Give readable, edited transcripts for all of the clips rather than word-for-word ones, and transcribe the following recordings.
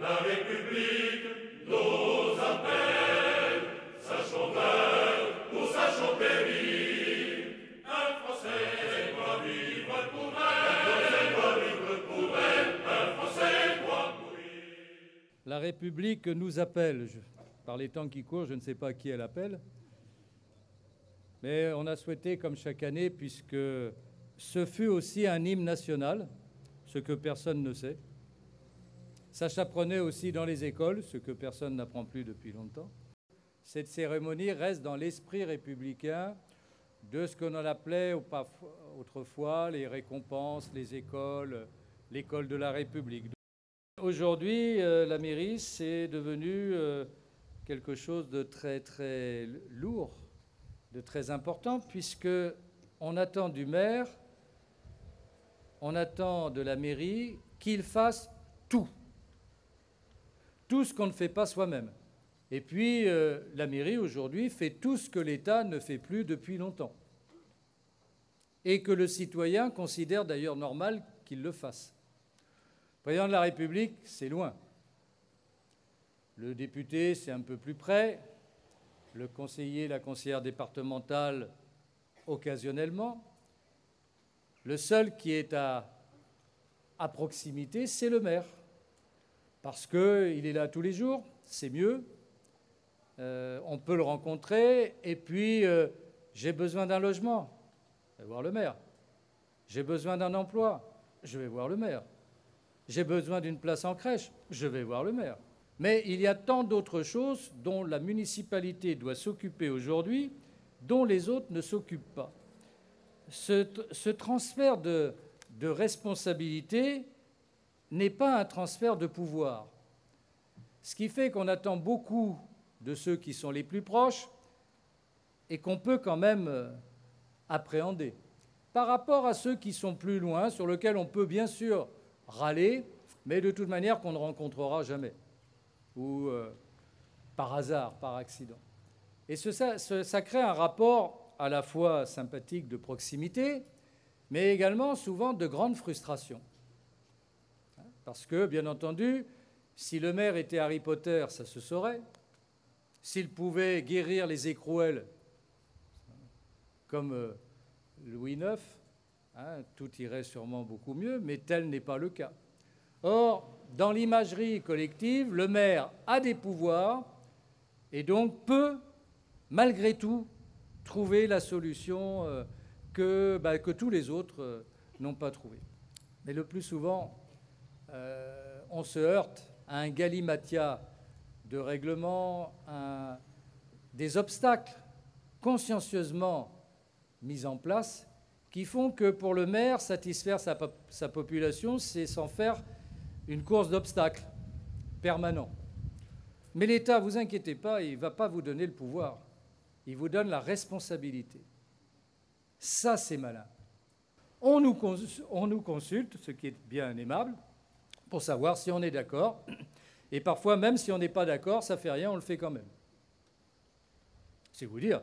La République nous appelle, sachons vaincre ou sachons périr. Un Français doit vivre pour elle, un Français doit vivre pour elle, un Français doit mourir. La République nous appelle. Par les temps qui courent, je ne sais pas qui elle appelle. Mais on a souhaité, comme chaque année, puisque ce fut aussi un hymne national, ce que personne ne sait. Ça s'apprenait aussi dans les écoles, ce que personne n'apprend plus depuis longtemps. Cette cérémonie reste dans l'esprit républicain de ce qu'on appelait autrefois les récompenses, les écoles, l'école de la République. Aujourd'hui, la mairie, c'est devenu quelque chose de très, très lourd, de très important, puisqu'on attend du maire, on attend de la mairie qu'il fasse tout. Tout ce qu'on ne fait pas soi-même. Et puis, la mairie, aujourd'hui, fait tout ce que l'État ne fait plus depuis longtemps. Et que le citoyen considère d'ailleurs normal qu'il le fasse. Le président de la République, c'est loin. Le député, c'est un peu plus près. Le conseiller, la conseillère départementale, occasionnellement. Le seul qui est à proximité, c'est le maire. Parce qu'il est là tous les jours, c'est mieux. On peut le rencontrer. Et puis, j'ai besoin d'un logement, je vais voir le maire. J'ai besoin d'un emploi, je vais voir le maire. J'ai besoin d'une place en crèche, je vais voir le maire. Mais il y a tant d'autres choses dont la municipalité doit s'occuper aujourd'hui, dont les autres ne s'occupent pas. Ce transfert de responsabilité n'est pas un transfert de pouvoir. Ce qui fait qu'on attend beaucoup de ceux qui sont les plus proches et qu'on peut quand même appréhender. Par rapport à ceux qui sont plus loin, sur lesquels on peut bien sûr râler, mais de toute manière qu'on ne rencontrera jamais, ou par hasard, par accident. Et ça crée un rapport à la fois sympathique de proximité, mais également souvent de grande frustration. Parce que, bien entendu, si le maire était Harry Potter, ça se saurait. S'il pouvait guérir les écrouelles, comme Louis IX, tout irait sûrement beaucoup mieux, mais tel n'est pas le cas. Or, dans l'imagerie collective, le maire a des pouvoirs et donc peut, malgré tout, trouver la solution que tous les autres n'ont pas trouvée. Mais le plus souvent, on se heurte à un galimatia de règlements, des obstacles consciencieusement mis en place qui font que pour le maire, satisfaire sa population, c'est s'en faire une course d'obstacles permanent. Mais l'État, vous inquiétez pas, il ne va pas vous donner le pouvoir. Il vous donne la responsabilité. Ça, c'est malin. On nous consulte, ce qui est bien aimable, pour savoir si on est d'accord. Et parfois, même si on n'est pas d'accord, ça ne fait rien, on le fait quand même. C'est vous dire.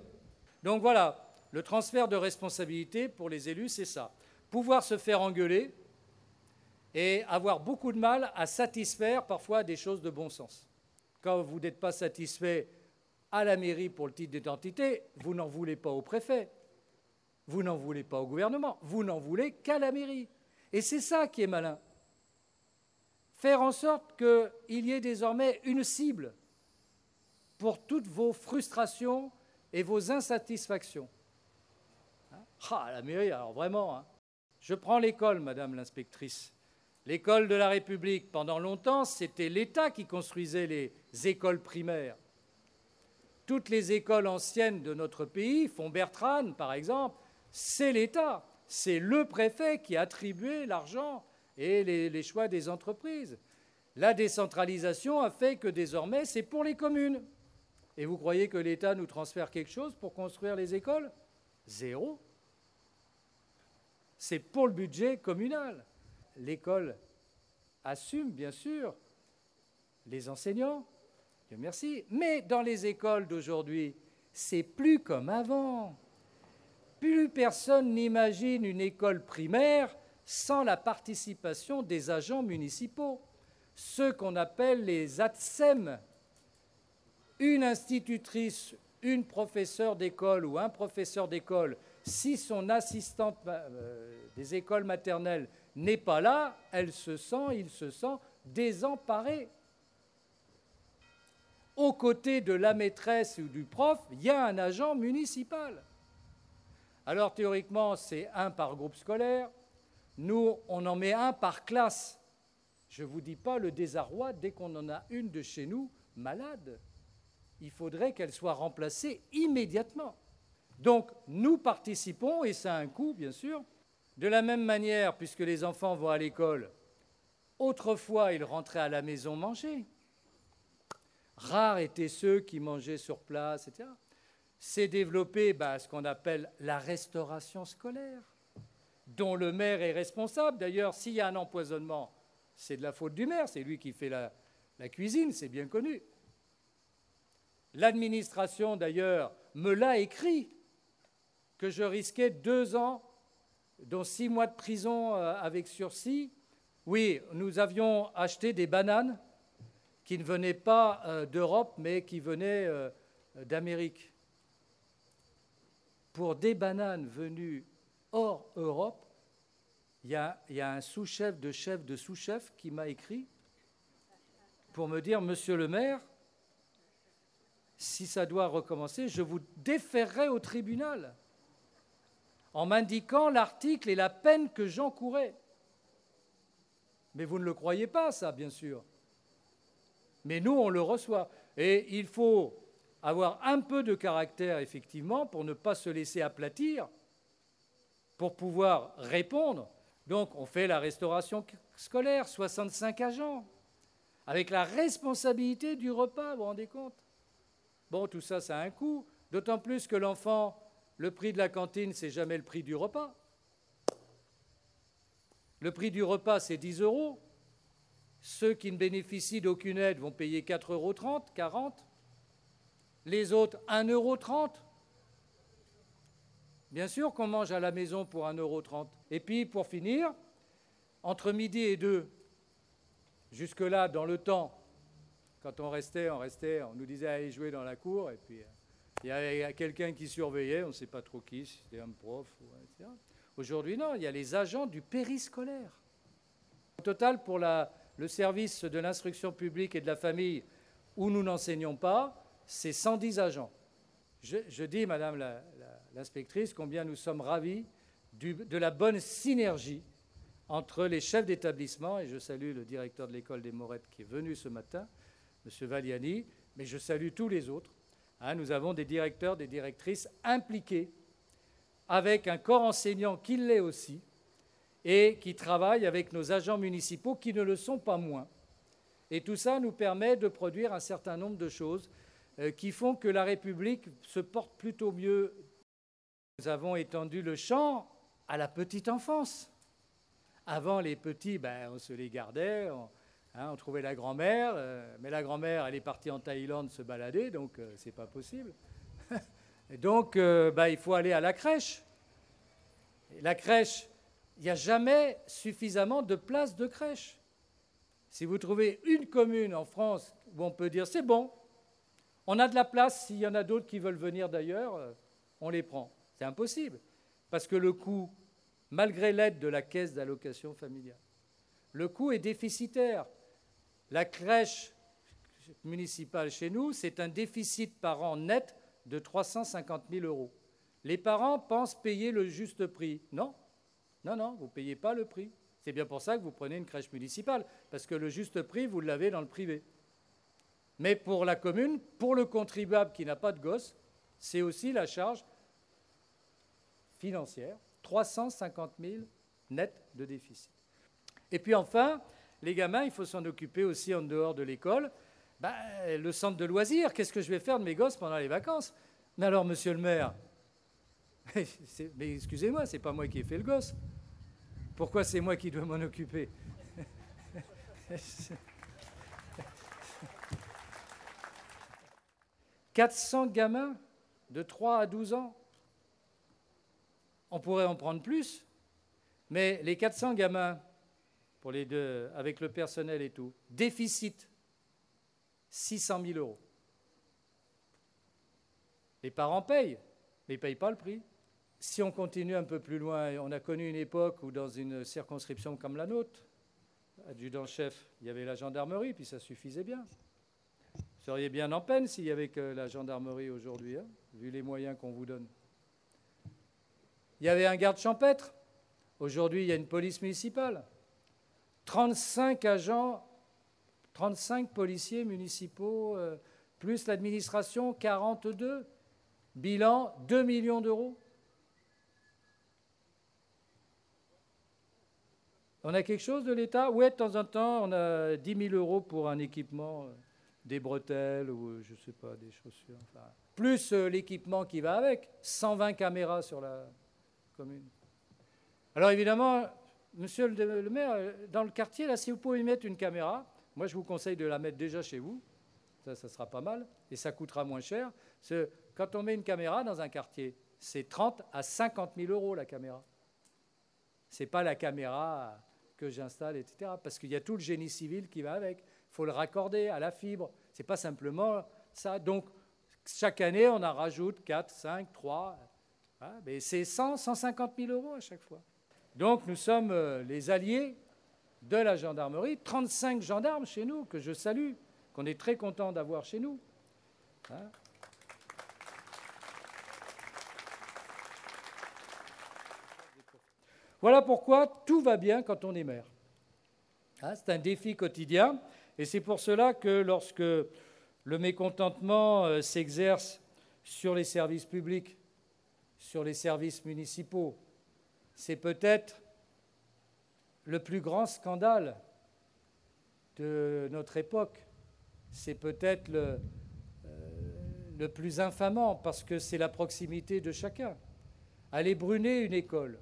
Donc voilà, le transfert de responsabilité pour les élus, c'est ça. Pouvoir se faire engueuler et avoir beaucoup de mal à satisfaire parfois des choses de bon sens. Quand vous n'êtes pas satisfait à la mairie pour le titre d'identité, vous n'en voulez pas au préfet, vous n'en voulez pas au gouvernement, vous n'en voulez qu'à la mairie. Et c'est ça qui est malin. Faire en sorte qu'il y ait désormais une cible pour toutes vos frustrations et vos insatisfactions. La mairie, alors vraiment, Je prends l'école, madame l'inspectrice. L'école de la République, pendant longtemps, c'était l'État qui construisait les écoles primaires. Toutes les écoles anciennes de notre pays, Font-Bertrane par exemple, c'est l'État, c'est le préfet qui a attribué l'argent et les choix des entreprises. La décentralisation a fait que désormais, c'est pour les communes. Et vous croyez que l'État nous transfère quelque chose pour construire les écoles? Zéro. C'est pour le budget communal. L'école assume, bien sûr, les enseignants, Dieu merci, mais dans les écoles d'aujourd'hui, c'est plus comme avant. Plus personne n'imagine une école primaire sans la participation des agents municipaux. ceux qu'on appelle les ATSEM. Une institutrice, une professeure d'école ou un professeur d'école, si son assistante des écoles maternelles n'est pas là, il se sent désemparé. Aux côtés de la maîtresse ou du prof, il y a un agent municipal. Alors théoriquement, c'est un par groupe scolaire. Nous, on en met un par classe. Je ne vous dis pas le désarroi dès qu'on en a une de chez nous malade. Il faudrait qu'elle soit remplacée immédiatement. Donc, nous participons, et ça a un coût, bien sûr. De la même manière, puisque les enfants vont à l'école, autrefois, ils rentraient à la maison manger. Rares étaient ceux qui mangeaient sur place, etc. C'est développé ce qu'on appelle la restauration scolaire, dont le maire est responsable. D'ailleurs, s'il y a un empoisonnement, c'est de la faute du maire, c'est lui qui fait la cuisine, c'est bien connu. L'administration, d'ailleurs, me l'a écrit, que je risquais 2 ans, dont 6 mois de prison avec sursis. Oui, nous avions acheté des bananes qui ne venaient pas d'Europe, mais qui venaient d'Amérique. Pour des bananes venues hors Europe, il y a un sous-chef de sous-chef qui m'a écrit pour me dire « Monsieur le maire, si ça doit recommencer, je vous déférerai au tribunal » en m'indiquant l'article et la peine que j'encourais. Mais vous ne le croyez pas, ça, bien sûr. Mais nous, on le reçoit. Et il faut avoir un peu de caractère, effectivement, pour ne pas se laisser aplatir, pour pouvoir répondre. Donc, on fait la restauration scolaire, 65 agents, avec la responsabilité du repas, vous vous rendez compte? Bon, tout ça, ça a un coût, d'autant plus que l'enfant, le prix de la cantine, c'est jamais le prix du repas. Le prix du repas, c'est 10 €. Ceux qui ne bénéficient d'aucune aide vont payer 4,30 €, 40 €. Les autres, 1,30 €. Bien sûr qu'on mange à la maison pour 1,30 €. Et puis, pour finir, entre midi et 2, jusque-là, dans le temps, quand on restait, on nous disait allez jouer dans la cour, et puis il y avait quelqu'un qui surveillait, on ne sait pas trop qui, si c'était un prof, etc. Aujourd'hui, non, il y a les agents du périscolaire. Au total, pour le service de l'instruction publique et de la famille, où nous n'enseignons pas, c'est 110 agents. Je dis, Madame l'inspectrice, combien nous sommes ravis de la bonne synergie entre les chefs d'établissement, et je salue le directeur de l'école des Morettes qui est venu ce matin, M. Valiani, mais je salue tous les autres. Nous avons des directeurs, des directrices impliqués, avec un corps enseignant qui l'est aussi, et qui travaille avec nos agents municipaux qui ne le sont pas moins. Et tout ça nous permet de produire un certain nombre de choses qui font que la République se porte plutôt mieux. Nous avons étendu le champ à la petite enfance. Avant, les petits, on se les gardait, on trouvait la grand-mère, mais la grand-mère, elle est partie en Thaïlande se balader, donc c'est pas possible. Et donc, il faut aller à la crèche. Et la crèche, il n'y a jamais suffisamment de places de crèche. Si vous trouvez une commune en France où on peut dire c'est bon, on a de la place, s'il y en a d'autres qui veulent venir d'ailleurs, on les prend. C'est impossible, parce que le coût, malgré l'aide de la caisse d'allocation familiale, le coût est déficitaire. La crèche municipale chez nous, c'est un déficit par an net de 350 000 €. Les parents pensent payer le juste prix. Non, vous ne payez pas le prix. C'est bien pour ça que vous prenez une crèche municipale, parce que le juste prix, vous l'avez dans le privé. Mais pour la commune, pour le contribuable qui n'a pas de gosse, c'est aussi la charge financière, 350 000 net de déficit. Et puis enfin, les gamins, il faut s'en occuper aussi en dehors de l'école. Le centre de loisirs, qu'est-ce que je vais faire de mes gosses pendant les vacances? Mais alors, monsieur le maire, mais excusez-moi, c'est pas moi qui ai fait le gosse. Pourquoi c'est moi qui dois m'en occuper? 400 gamins de 3 à 12 ans. On pourrait en prendre plus, mais les 400 gamins, pour les deux, avec le personnel et tout. Déficit, 600 000 €. Les parents payent, mais ils ne payent pas le prix. Si on continue un peu plus loin, on a connu une époque où dans une circonscription comme la nôtre, adjudant-chef, il y avait la gendarmerie, puis ça suffisait bien. Vous seriez bien en peine s'il n'y avait que la gendarmerie aujourd'hui, hein, vu les moyens qu'on vous donne. Il y avait un garde champêtre. Aujourd'hui, il y a une police municipale. 35 agents, 35 policiers municipaux, plus l'administration, 42. Bilan, 2 millions d'euros. On a quelque chose de l'État? Oui, de temps en temps, on a 10 000 € pour un équipement, des bretelles ou je ne sais pas, des chaussures. Enfin, plus l'équipement qui va avec, 120 caméras sur la commune. Alors évidemment, monsieur le maire, dans le quartier, là, si vous pouvez mettre une caméra, moi je vous conseille de la mettre déjà chez vous, ça sera pas mal, et ça coûtera moins cher. Parce que quand on met une caméra dans un quartier, c'est 30 à 50 000 € la caméra. Ce n'est pas la caméra que j'installe, etc. Parce qu'il y a tout le génie civil qui va avec. Il faut le raccorder à la fibre. Ce n'est pas simplement ça. Donc, chaque année, on en rajoute 4, 5, 3. Hein, mais c'est 100, 150 000 € à chaque fois. Donc, nous sommes les alliés de la gendarmerie. 35 gendarmes chez nous, que je salue, qu'on est très content d'avoir chez nous. Hein. Voilà pourquoi tout va bien quand on est maire. Hein, c'est un défi quotidien, et c'est pour cela que lorsque le mécontentement s'exerce sur les services publics, sur les services municipaux, c'est peut-être le plus grand scandale de notre époque. C'est peut-être le plus infamant, parce que c'est la proximité de chacun. Aller brûler une école,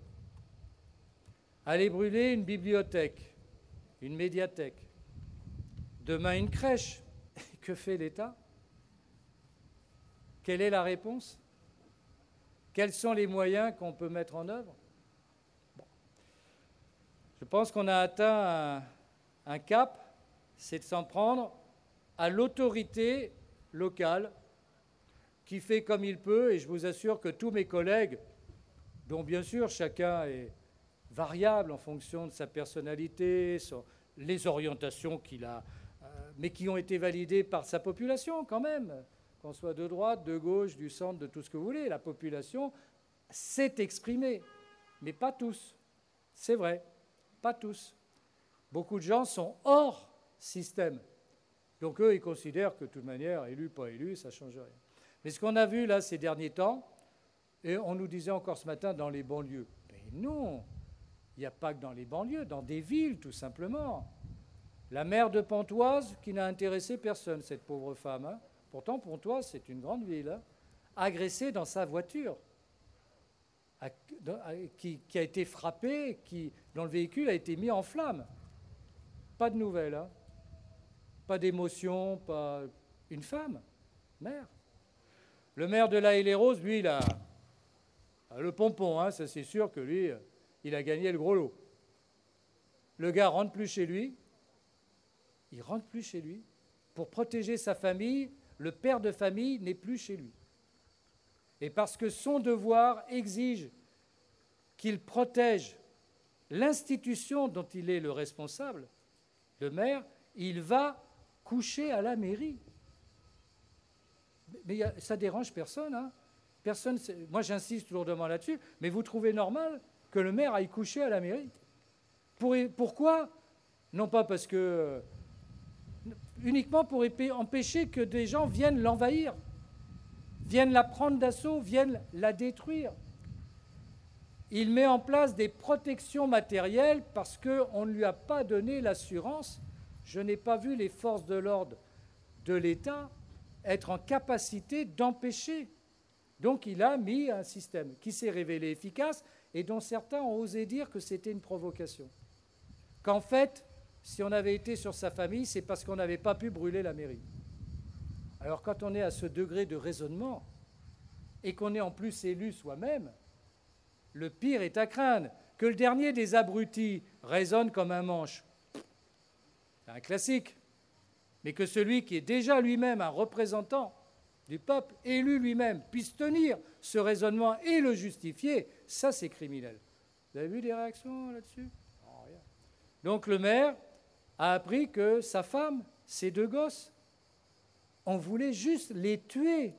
aller brûler une bibliothèque, une médiathèque, demain une crèche. Que fait l'État? Quelle est la réponse? Quels sont les moyens qu'on peut mettre en œuvre? Bon. Je pense qu'on a atteint un cap, c'est de s'en prendre à l'autorité locale qui fait comme il peut, et je vous assure que tous mes collègues, dont bien sûr chacun est variable en fonction de sa personnalité, les orientations qu'il a, mais qui ont été validées par sa population quand même, qu'on soit de droite, de gauche, du centre, de tout ce que vous voulez. La population s'est exprimée, mais pas tous. C'est vrai, pas tous. Beaucoup de gens sont hors système. Donc eux, ils considèrent que de toute manière, élu, pas élu, ça ne change rien. Mais ce qu'on a vu là ces derniers temps, et on nous disait encore ce matin dans les banlieues, mais non, il n'y a pas que dans les banlieues, dans des villes tout simplement. La maire de Pontoise qui n'a intéressé personne, cette pauvre femme. Hein. Pourtant, Pontoise, c'est une grande ville. Hein. Agressée dans sa voiture, qui a été frappée, dont le véhicule a été mis en flammes. Pas de nouvelles. Hein. Pas d'émotion, pas... Une femme, maire. Le maire de La Haye-les-Roses, lui, il a le pompon. Hein, ça, c'est sûr que lui, il a gagné le gros lot. Le gars rentre plus chez lui. Il rentre plus chez lui. Pour protéger sa famille, le père de famille n'est plus chez lui. Et parce que son devoir exige qu'il protège l'institution dont il est le responsable, le maire, il va coucher à la mairie. Mais ça dérange personne. Hein. Personne. Moi, j'insiste lourdement là-dessus, mais vous trouvez normal que le maire aille coucher à la mairie? Pourquoi? Non pas parce que... uniquement pour empêcher que des gens viennent l'envahir, viennent la prendre d'assaut, viennent la détruire. Il met en place des protections matérielles parce qu'on ne lui a pas donné l'assurance. Je n'ai pas vu les forces de l'ordre de l'État être en capacité d'empêcher. Donc il a mis un système qui s'est révélé efficace et dont certains ont osé dire que c'était une provocation. Qu'en fait, si on avait été sur sa famille, c'est parce qu'on n'avait pas pu brûler la mairie. Alors quand on est à ce degré de raisonnement et qu'on est en plus élu soi-même, le pire est à craindre. Que le dernier des abrutis raisonne comme un manche, c'est un classique, mais que celui qui est déjà lui-même un représentant du peuple, élu lui-même, puisse tenir ce raisonnement et le justifier, ça c'est criminel. Vous avez vu des réactions là-dessus? Rien. Donc le maire a appris que sa femme, ses 2 gosses, on voulait juste les tuer.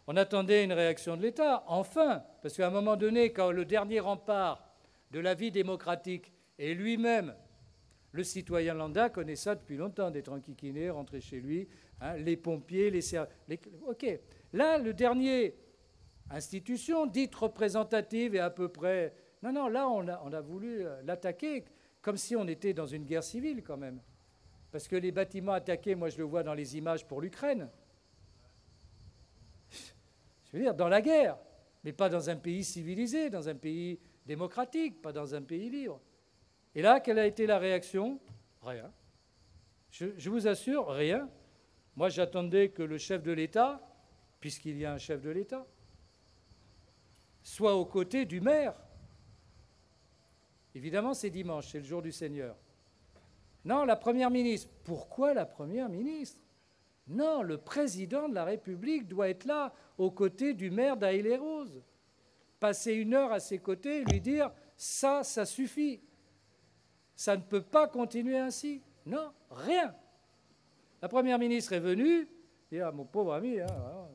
On attendait une réaction de l'État, enfin, parce qu'à un moment donné, quand le dernier rempart de la vie démocratique est lui-même, le citoyen lambda connaît ça depuis longtemps, d'être enquiquiné, rentrer chez lui, hein, les pompiers, OK. Là, le dernier institution dite représentative et à peu près... Non, là, on a voulu l'attaquer comme si on était dans une guerre civile quand même. Parce que les bâtiments attaqués, moi je le vois dans les images pour l'Ukraine. Je veux dire, dans la guerre, mais pas dans un pays civilisé, dans un pays démocratique, pas dans un pays libre. Et là, quelle a été la réaction? Rien. Je vous assure, rien. Moi, j'attendais que le chef de l'État, puisqu'il y a un chef de l'État, soit aux côtés du maire. Évidemment, c'est dimanche, c'est le jour du Seigneur. Non, la Première ministre. Pourquoi la Première ministre? Non, le président de la République doit être là, aux côtés du maire d'Aille-les-Roses. Passer 1 heure à ses côtés et lui dire « ça suffit. Ça ne peut pas continuer ainsi. » Non, rien. La Première ministre est venue, dire ah, « mon pauvre ami, hein, voilà. »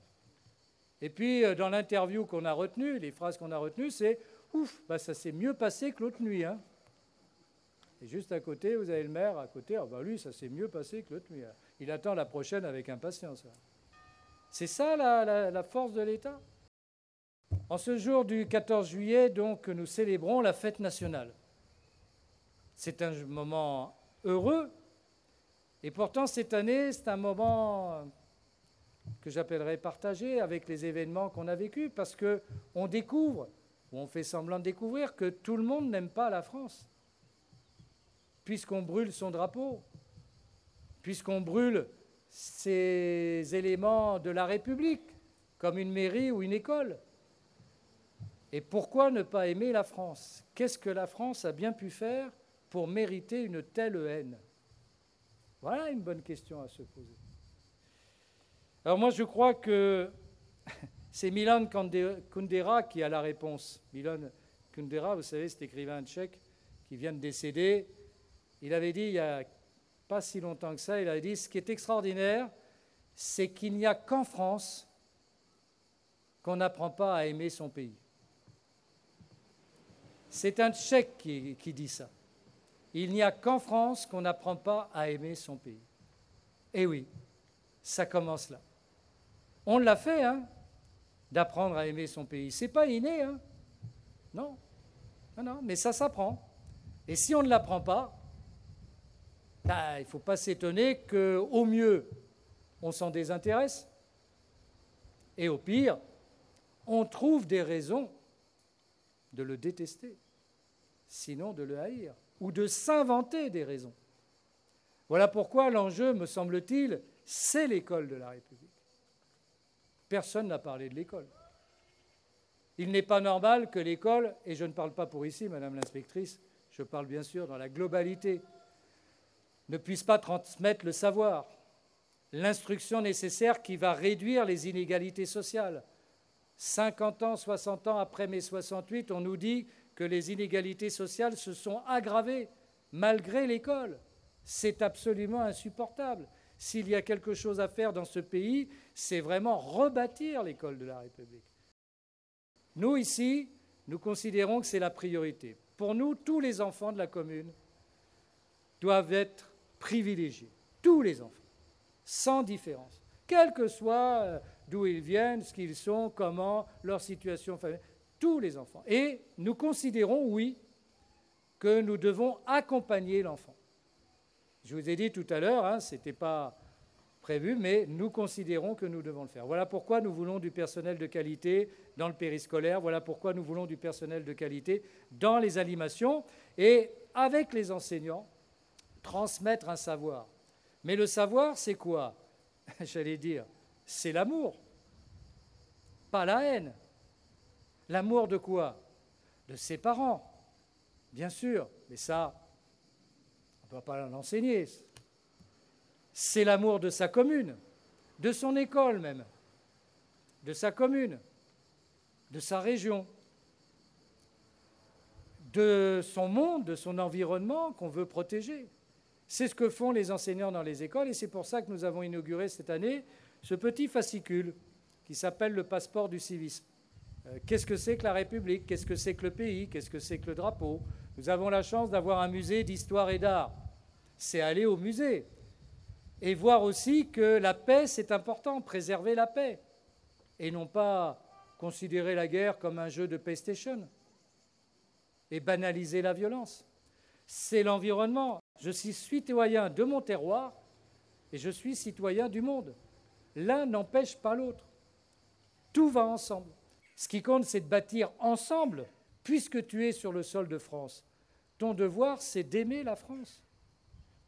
Et puis, dans l'interview qu'on a retenue, les phrases qu'on a retenues, c'est « ouf, bah, ça s'est mieux passé que l'autre nuit. Hein. » Et juste à côté, vous avez le maire à côté. Ah, bah, lui, ça s'est mieux passé que l'autre nuit. Hein. Il attend la prochaine avec impatience. Hein. C'est ça la force de l'État. En ce jour du 14 juillet, donc, nous célébrons la fête nationale. C'est un moment heureux. Et pourtant, cette année, c'est un moment que j'appellerais partagé avec les événements qu'on a vécus, parce qu'on découvre, ou on fait semblant de découvrir, que tout le monde n'aime pas la France, puisqu'on brûle son drapeau, puisqu'on brûle ces éléments de la République, comme une mairie ou une école. Et pourquoi ne pas aimer la France? Qu'est-ce que la France a bien pu faire pour mériter une telle haine? Voilà une bonne question à se poser. Alors moi, je crois que c'est Milan Kundera qui a la réponse. Milan Kundera, vous savez, cet écrivain tchèque qui vient de décéder, il avait dit, il n'y a pas si longtemps que ça, il avait dit, ce qui est extraordinaire, c'est qu'il n'y a qu'en France qu'on n'apprend pas à aimer son pays. C'est un Tchèque qui dit ça. Il n'y a qu'en France qu'on n'apprend pas à aimer son pays. Et oui, ça commence là. On l'a fait, hein, d'apprendre à aimer son pays. C'est pas inné, hein. Non, mais ça s'apprend. Et si on ne l'apprend pas, il ne faut pas s'étonner qu'au mieux, on s'en désintéresse, et au pire, on trouve des raisons de le détester, sinon de le haïr, ou de s'inventer des raisons. Voilà pourquoi l'enjeu, me semble-t-il, c'est l'école de la République. Personne n'a parlé de l'école. Il n'est pas normal que l'école, et je ne parle pas pour ici, Madame l'inspectrice, je parle bien sûr dans la globalité, ne puisse pas transmettre le savoir, l'instruction nécessaire qui va réduire les inégalités sociales. 50 ans, 60 ans après mai 68, on nous dit que les inégalités sociales se sont aggravées malgré l'école. C'est absolument insupportable. S'il y a quelque chose à faire dans ce pays, c'est vraiment rebâtir l'école de la République. Nous, ici, nous considérons que c'est la priorité. Pour nous, tous les enfants de la commune doivent être privilégiés. Tous les enfants, sans différence. Quel que soit d'où ils viennent, ce qu'ils sont, comment, leur situation familiale. Tous les enfants. Et nous considérons, oui, que nous devons accompagner l'enfant. Je vous ai dit tout à l'heure, hein, ce n'était pas prévu, mais nous considérons que nous devons le faire. Voilà pourquoi nous voulons du personnel de qualité dans le périscolaire, voilà pourquoi nous voulons du personnel de qualité dans les animations, et avec les enseignants, transmettre un savoir. Mais le savoir, c'est quoi? J'allais dire, c'est l'amour, pas la haine. L'amour de quoi? De ses parents, bien sûr, mais ça, On ne doit pas l'enseigner. C'est l'amour de sa commune, de son école même, de sa commune, de sa région, de son monde, de son environnement qu'on veut protéger. C'est ce que font les enseignants dans les écoles et c'est pour ça que nous avons inauguré cette année ce petit fascicule qui s'appelle le passeport du civisme. Qu'est-ce que c'est que la République? Qu'est-ce que c'est que le pays? Qu'est-ce que c'est que le drapeau? Nous avons la chance d'avoir un musée d'histoire et d'art. C'est aller au musée et voir aussi que la paix, c'est important, préserver la paix et non pas considérer la guerre comme un jeu de PlayStation et banaliser la violence. C'est l'environnement. Je suis citoyen de mon terroir et je suis citoyen du monde. L'un n'empêche pas l'autre. Tout va ensemble. Ce qui compte, c'est de bâtir ensemble. Puisque tu es sur le sol de France, ton devoir, c'est d'aimer la France.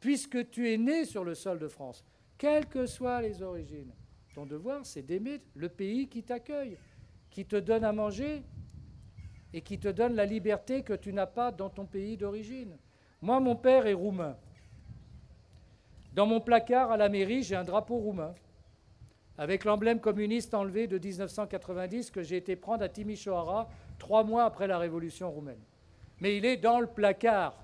Puisque tu es né sur le sol de France, quelles que soient les origines, ton devoir, c'est d'aimer le pays qui t'accueille, qui te donne à manger et qui te donne la liberté que tu n'as pas dans ton pays d'origine. Moi, mon père est roumain. Dans mon placard à la mairie, j'ai un drapeau roumain avec l'emblème communiste enlevé de 1990 que j'ai été prendre à Timișoara 3 mois après la révolution roumaine. Mais il est dans le placard.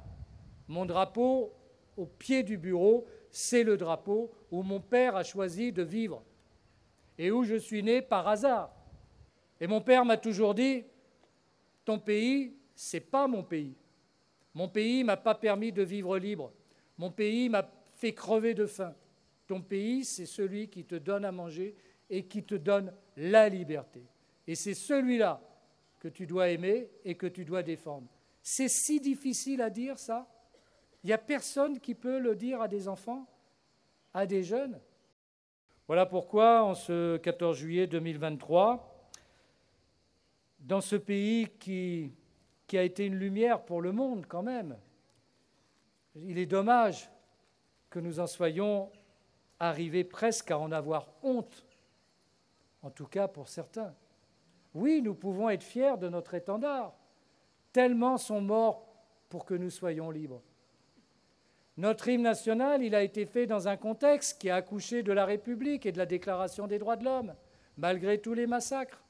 Mon drapeau, au pied du bureau, c'est le drapeau où mon père a choisi de vivre et où je suis né par hasard. Et mon père m'a toujours dit, ton pays, c'est pas mon pays. Mon pays ne m'a pas permis de vivre libre. Mon pays m'a fait crever de faim. Ton pays, c'est celui qui te donne à manger et qui te donne la liberté. Et c'est celui-là que tu dois aimer et que tu dois défendre. C'est si difficile à dire, ça. Il n'y a personne qui peut le dire à des enfants, à des jeunes. Voilà pourquoi, en ce 14 juillet 2023, dans ce pays qui a été une lumière pour le monde quand même, il est dommage que nous en soyons arrivés presque à en avoir honte, en tout cas pour certains. Oui, nous pouvons être fiers de notre étendard, tellement sont morts pour que nous soyons libres. Notre hymne national, il a été fait dans un contexte qui a accouché de la République et de la Déclaration des droits de l'homme, malgré tous les massacres.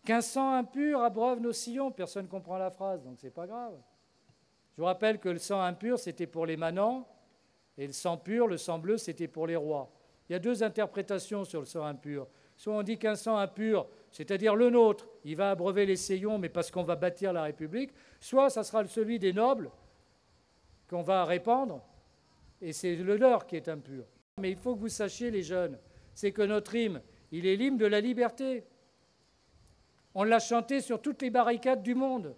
Qu'un sang impur abreuve nos sillons, personne ne comprend la phrase, donc c'est pas grave. Je vous rappelle que le sang impur, c'était pour les manants, et le sang pur, le sang bleu, c'était pour les rois. Il y a 2 interprétations sur le sang impur. Soit on dit qu'un sang impur, c'est-à-dire le nôtre, il va abreuver les sillons, mais parce qu'on va bâtir la République, soit ça sera celui des nobles qu'on va répandre, et c'est le leur qui est impur. Mais il faut que vous sachiez, les jeunes, c'est que notre hymne, il est l'hymne de la liberté. On l'a chanté sur toutes les barricades du monde.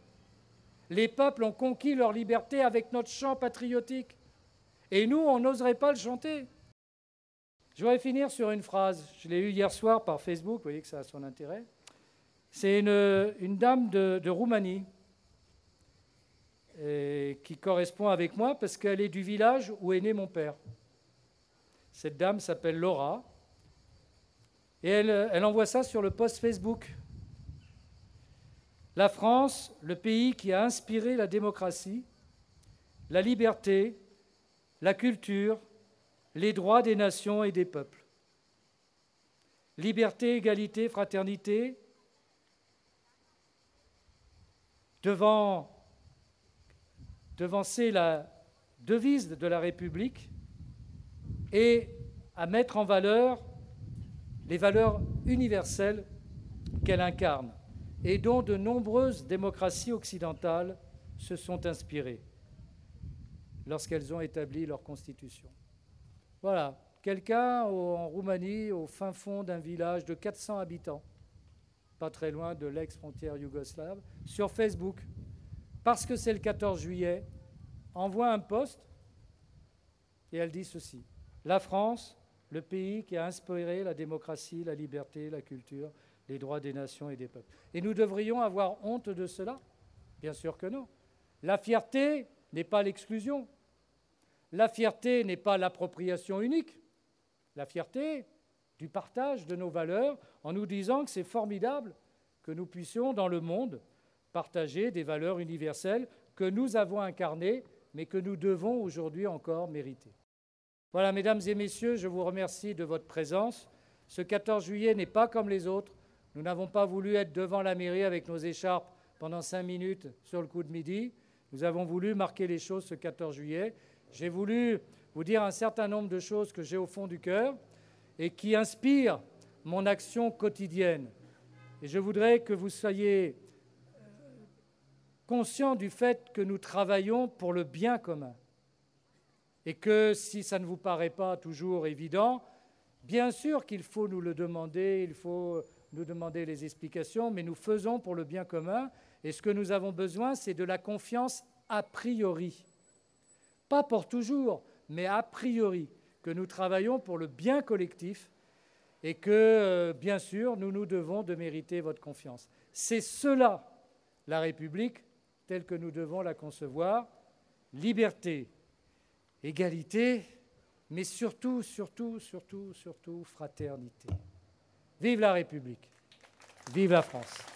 Les peuples ont conquis leur liberté avec notre chant patriotique. Et nous, on n'oserait pas le chanter. Je voudrais finir sur une phrase. Je l'ai eue hier soir par Facebook, vous voyez que ça a son intérêt. C'est une dame de Roumanie qui correspond avec moi parce qu'elle est du village où est né mon père. Cette dame s'appelle Laura et elle envoie ça sur le post Facebook. La France, le pays qui a inspiré la démocratie, la liberté, la culture, les droits des nations et des peuples. Liberté, égalité, fraternité, devancer la devise de la République et à mettre en valeur les valeurs universelles qu'elle incarne et dont de nombreuses démocraties occidentales se sont inspirées lorsqu'elles ont établi leur constitution. Voilà, quelqu'un en Roumanie, au fin fond d'un village de 400 habitants, pas très loin de l'ex-frontière yougoslave, sur Facebook, parce que c'est le 14 juillet, envoie un post et elle dit ceci. La France, le pays qui a inspiré la démocratie, la liberté, la culture, les droits des nations et des peuples. Et nous devrions avoir honte de cela? Bien sûr que non. La fierté n'est pas l'exclusion. La fierté n'est pas l'appropriation unique. La fierté du partage de nos valeurs en nous disant que c'est formidable que nous puissions, dans le monde, partager des valeurs universelles que nous avons incarnées mais que nous devons aujourd'hui encore mériter. Voilà, mesdames et messieurs, je vous remercie de votre présence. Ce 14 juillet n'est pas comme les autres. Nous n'avons pas voulu être devant la mairie avec nos écharpes pendant 5 minutes sur le coup de midi. Nous avons voulu marquer les choses ce 14 juillet. J'ai voulu vous dire un certain nombre de choses que j'ai au fond du cœur et qui inspirent mon action quotidienne. Et je voudrais que vous soyez conscients du fait que nous travaillons pour le bien commun. Et que si ça ne vous paraît pas toujours évident, bien sûr qu'il faut nous le demander, il faut nous demander les explications, mais nous faisons pour le bien commun. Et ce que nous avons besoin, c'est de la confiance a priori. Pas pour toujours, mais a priori, que nous travaillons pour le bien collectif et que, bien sûr, nous nous devons de mériter votre confiance. C'est cela, la République, telle que nous devons la concevoir. Liberté, égalité, mais surtout, surtout, surtout, surtout, fraternité. Vive la République, vive la France.